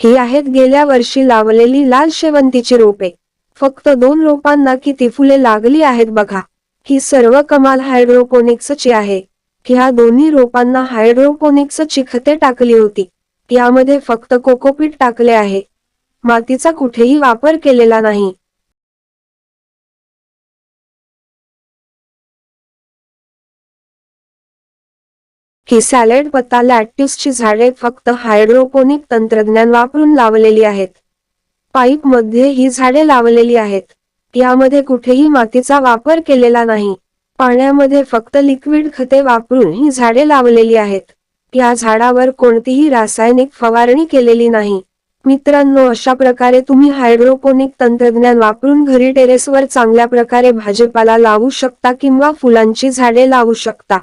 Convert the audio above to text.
ही आहेत गेल्या वर्षी लावलेली लाल शेवंतीची रोपे. फक्त 2 रोपांना किती फुले लागली आहेत बघा. ही सर्व कमाल हायड्रोपोनिक्सची आहे. ह्या दोन्ही रोपांना हायड्रोपोनिक्सची खते टाकली होती. यामध्ये फक्त कोकोपीट टाकले आहे. मातीचा कुठेही वापर केलेला नाही. ही सॅलड पत्ता लॅट्युसची झाडे फक्त हायड्रोपोनिक तंत्रज्ञान वापरून लावलेली आहेत. पाईप मध्ये ही झाडे लावलेली आहेत. यामध्ये कुठेही मातीचा वापर केलेला नाही. पाण्यामध्ये फक्त लिक्विड खते वापरून ही झाडे लावलेली आहेत. या झाडावर कोणतीही रासायनिक फवारणी केलेली नाही. मित्रांनो, अशा प्रकारे तुम्ही हायड्रोपोनिक तंत्रज्ञान वापरून घरी टेरेसवर चांगल्या प्रकारे भाजीपाला लावू शकता किंवा फुलांची झाडे लावू शकता.